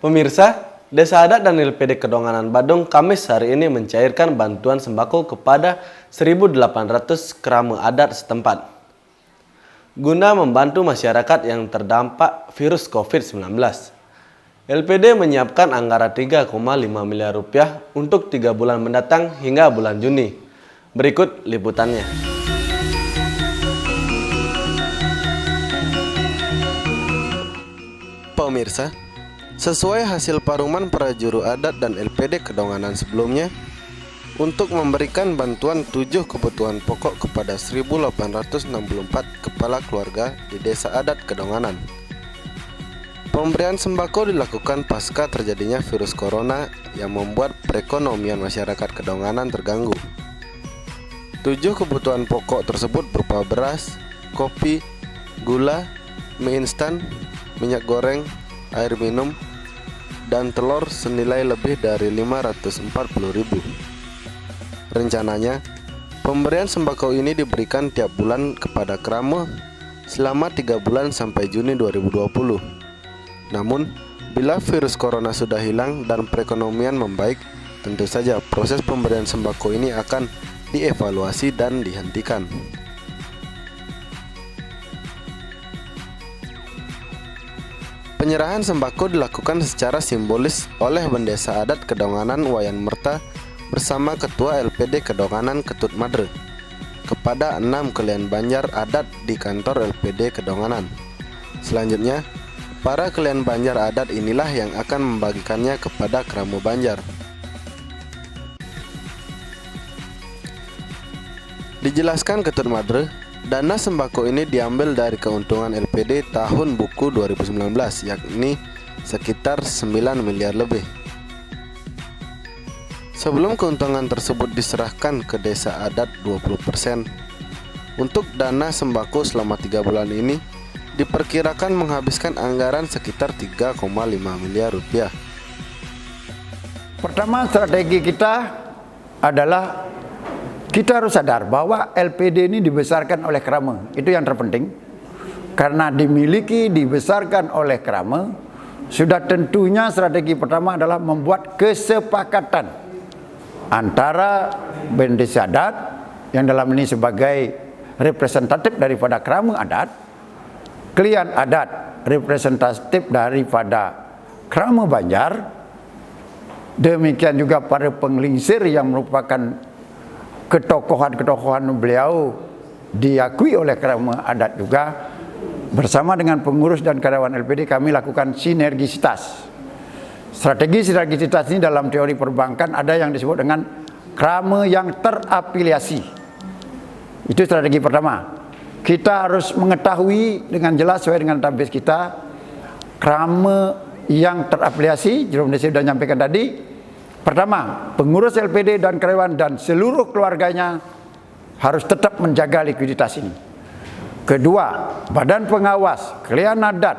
Pemirsa, Desa Adat dan LPD Kedonganan Badung Kamis hari ini mencairkan bantuan sembako kepada 1.800 kerama adat setempat guna membantu masyarakat yang terdampak virus COVID-19. LPD menyiapkan anggaran 3,5 miliar rupiah untuk 3 bulan mendatang hingga bulan Juni. Berikut liputannya. Pemirsa, sesuai hasil paruman para juru adat dan LPD Kedonganan sebelumnya, untuk memberikan bantuan 7 kebutuhan pokok kepada 1.864 kepala keluarga di Desa Adat Kedonganan. Pemberian sembako dilakukan pasca terjadinya virus corona yang membuat perekonomian masyarakat Kedonganan terganggu. 7 kebutuhan pokok tersebut berupa beras, kopi, gula, mie instan, minyak goreng, air minum, dan telur senilai lebih dari 540.000. Rencananya, pemberian sembako ini diberikan tiap bulan kepada kerama selama 3 bulan sampai Juni 2020. Namun, bila virus corona sudah hilang dan perekonomian membaik, tentu saja proses pemberian sembako ini akan dievaluasi dan dihentikan. Penyerahan sembako dilakukan secara simbolis oleh Bendesa Adat Kedonganan Wayan Merta bersama Ketua LPD Kedonganan Ketut Madre kepada 6 kelian Banjar adat di kantor LPD Kedonganan. Selanjutnya, para kelian Banjar adat inilah yang akan membagikannya kepada kerama Banjar. Dijelaskan Ketut Madre, dana sembako ini diambil dari keuntungan LPD tahun buku 2019, yakni sekitar 9 miliar lebih. Sebelum keuntungan tersebut diserahkan ke desa adat 20%, untuk dana sembako selama 3 bulan ini diperkirakan menghabiskan anggaran sekitar 3,5 miliar rupiah. Pertama, strategi kita adalah kita harus sadar bahwa LPD ini dibesarkan oleh kerama. Itu yang terpenting. Karena dimiliki, dibesarkan oleh kerama, sudah tentunya strategi pertama adalah membuat kesepakatan antara Bendesa Adat yang dalam ini sebagai representatif daripada kerama adat, kelian adat representatif daripada kerama Banjar, demikian juga para penglingsir yang merupakan ketokohan-ketokohan beliau diakui oleh kerama adat juga. Bersama dengan pengurus dan karyawan LPD kami lakukan sinergisitas. Strategi-sinergisitas ini dalam teori perbankan ada yang disebut dengan kerama yang terafiliasi. Itu strategi pertama. Kita harus mengetahui dengan jelas sesuai dengan database kita, kerama yang terafiliasi, Juru Bendesa sudah menyampaikan tadi. Pertama, pengurus LPD dan karyawan dan seluruh keluarganya harus tetap menjaga likuiditas ini. Kedua, badan pengawas, kelian adat,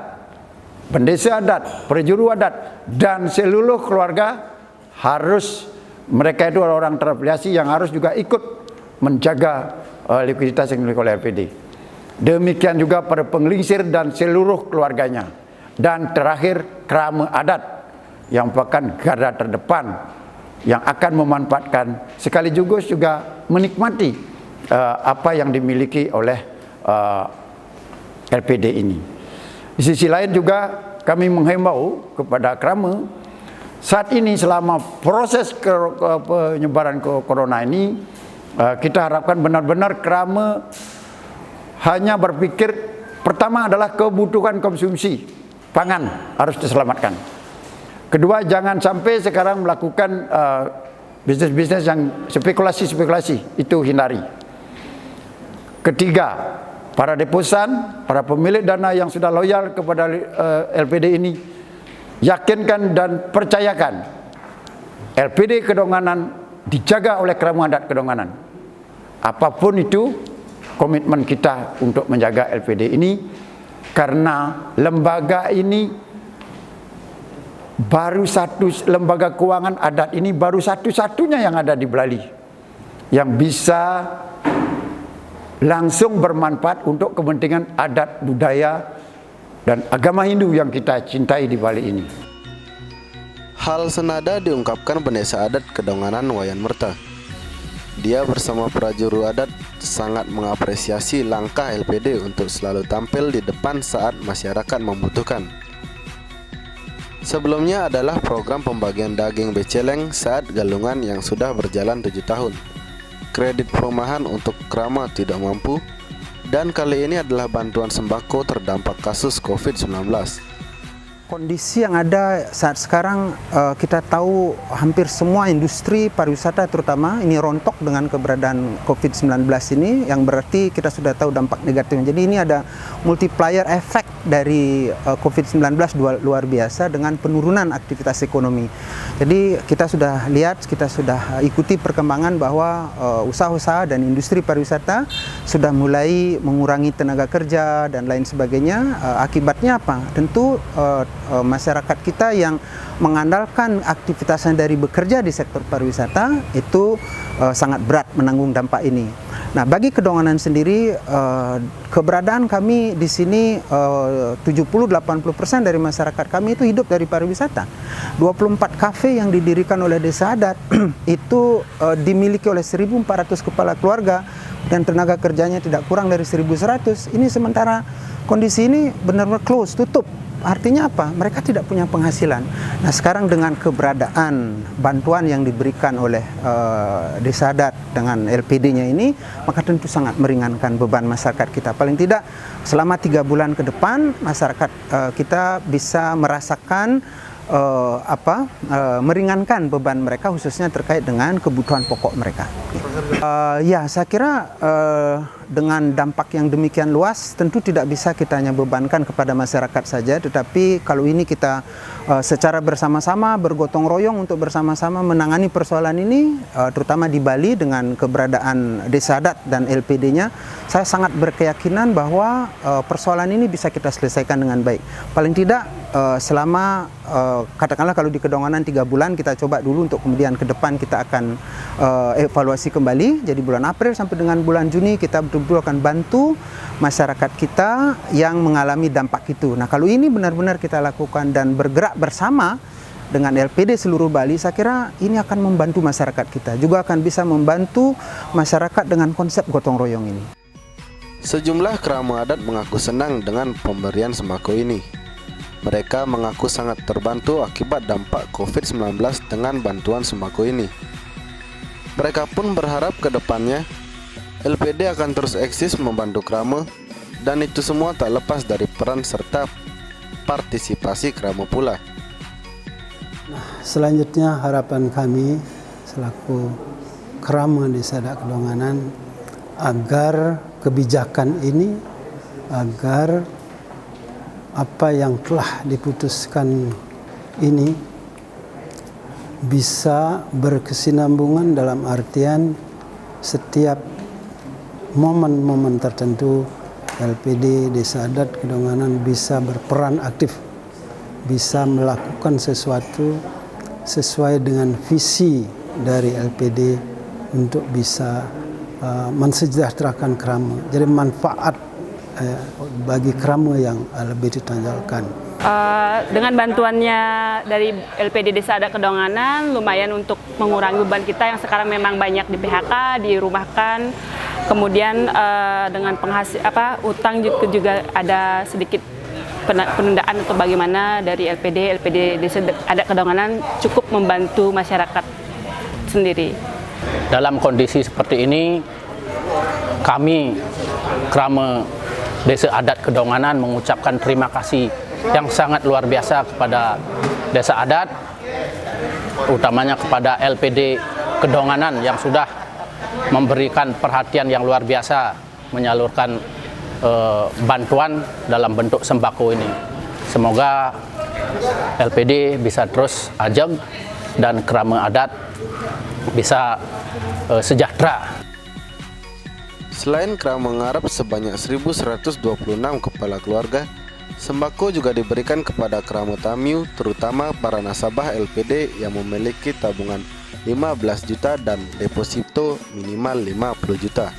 Bendesa adat, perjuru adat, dan seluruh keluarga harus, mereka itu orang terafiliasi yang harus juga ikut menjaga likuiditas yang dimiliki oleh LPD. Demikian juga para penglingsir dan seluruh keluarganya. Dan terakhir, kerama adat yang merupakan garda terdepan yang akan memanfaatkan sekaligus juga menikmati apa yang dimiliki oleh LPD ini. Di sisi lain juga kami menghimbau kepada kerama saat ini selama proses penyebaran corona ini, kita harapkan benar-benar kerama hanya berpikir pertama adalah kebutuhan konsumsi pangan harus diselamatkan. Kedua, jangan sampai sekarang melakukan bisnis-bisnis yang spekulasi-spekulasi, itu hindari. Ketiga, para deposan, para pemilik dana yang sudah loyal kepada LPD ini, yakinkan dan percayakan LPD Kedonganan dijaga oleh kerama adat Kedonganan. Apapun itu, komitmen kita untuk menjaga LPD ini, karena lembaga ini baru satu, lembaga keuangan adat ini baru satu-satunya yang ada di Belali yang bisa langsung bermanfaat untuk kepentingan adat, budaya, dan agama Hindu yang kita cintai di Bali ini. Hal senada diungkapkan Pendeta Adat Kedonganan Wayan Merta. Dia bersama prajurit adat sangat mengapresiasi langkah LPD untuk selalu tampil di depan saat masyarakat membutuhkan. Sebelumnya adalah program pembagian daging beceleng saat galungan yang sudah berjalan 7 tahun, kredit perumahan untuk krama tidak mampu, dan kali ini adalah bantuan sembako terdampak kasus COVID-19. Kondisi yang ada saat sekarang, kita tahu hampir semua industri pariwisata terutama ini rontok dengan keberadaan COVID-19 ini, yang berarti kita sudah tahu dampak negatifnya. Jadi ini ada multiplier effect dari COVID-19 luar biasa dengan penurunan aktivitas ekonomi. Jadi kita sudah lihat, kita sudah ikuti perkembangan bahwa usaha-usaha dan industri pariwisata sudah mulai mengurangi tenaga kerja dan lain sebagainya. Akibatnya apa? Tentu masyarakat kita yang mengandalkan aktivitasnya dari bekerja di sektor pariwisata itu sangat berat menanggung dampak ini. Nah, bagi Kedonganan sendiri, keberadaan kami di sini 70-80% dari masyarakat kami itu hidup dari pariwisata. 24 kafe yang didirikan oleh Desa Adat itu dimiliki oleh 1.400 kepala keluarga dan tenaga kerjanya tidak kurang dari 1.100. Ini sementara kondisi ini benar-benar close, tutup. Artinya apa? Mereka tidak punya penghasilan. Nah, sekarang dengan keberadaan bantuan yang diberikan oleh Desa Adat dengan LPD-nya ini, maka tentu sangat meringankan beban masyarakat kita. Paling tidak selama 3 bulan ke depan, masyarakat kita bisa merasakan meringankan beban mereka, khususnya terkait dengan kebutuhan pokok mereka. Ya, saya kira dengan dampak yang demikian luas tentu tidak bisa kita hanya bebankan kepada masyarakat saja, tetapi kalau ini kita secara bersama-sama bergotong royong untuk bersama-sama menangani persoalan ini, terutama di Bali dengan keberadaan Desa Adat dan LPD-nya, saya sangat berkeyakinan bahwa persoalan ini bisa kita selesaikan dengan baik. Paling tidak selama katakanlah kalau di Kedonganan 3 bulan, kita coba dulu untuk kemudian ke depan kita akan evaluasi kembali. Jadi bulan April sampai dengan bulan Juni kita betul-betul akan bantu masyarakat kita yang mengalami dampak itu. Nah, kalau ini benar-benar kita lakukan dan bergerak bersama dengan LPD seluruh Bali, saya kira ini akan membantu masyarakat kita. Juga akan bisa membantu masyarakat dengan konsep gotong royong ini. Sejumlah keramu adat mengaku senang dengan pemberian sembako ini. Mereka mengaku sangat terbantu akibat dampak COVID-19 dengan bantuan sembako ini. Mereka pun berharap ke depannya LPD akan terus eksis membantu krama, dan itu semua tak lepas dari peran serta partisipasi krama pula. Nah, selanjutnya harapan kami selaku krama Desa Adat Kedonganan agar kebijakan ini, agar apa yang telah diputuskan ini bisa berkesinambungan dalam artian setiap momen-momen tertentu LPD Desa Adat Kedonganan bisa berperan aktif, bisa melakukan sesuatu sesuai dengan visi dari LPD untuk bisa mensejahterakan krama. Jadi manfaat bagi krama yang lebih ditonjolkan. Dengan bantuannya dari LPD Desa Adat Kedonganan lumayan untuk mengurangi beban kita yang sekarang memang banyak di PHK, dirumahkan. Kemudian dengan utang juga ada sedikit penundaan atau bagaimana dari LPD Desa Adat Kedonganan cukup membantu masyarakat sendiri. Dalam kondisi seperti ini, kami krama Desa Adat Kedonganan mengucapkan terima kasih yang sangat luar biasa kepada Desa Adat, utamanya kepada LPD Kedonganan yang sudah memberikan perhatian yang luar biasa, menyalurkan bantuan dalam bentuk sembako ini. Semoga LPD bisa terus ajeg dan krama adat bisa sejahtera. Selain krama ngarep sebanyak 1.126 kepala keluarga, sembako juga diberikan kepada krama Tamiu, terutama para nasabah LPD yang memiliki tabungan 15 juta dan deposito minimal 50 juta.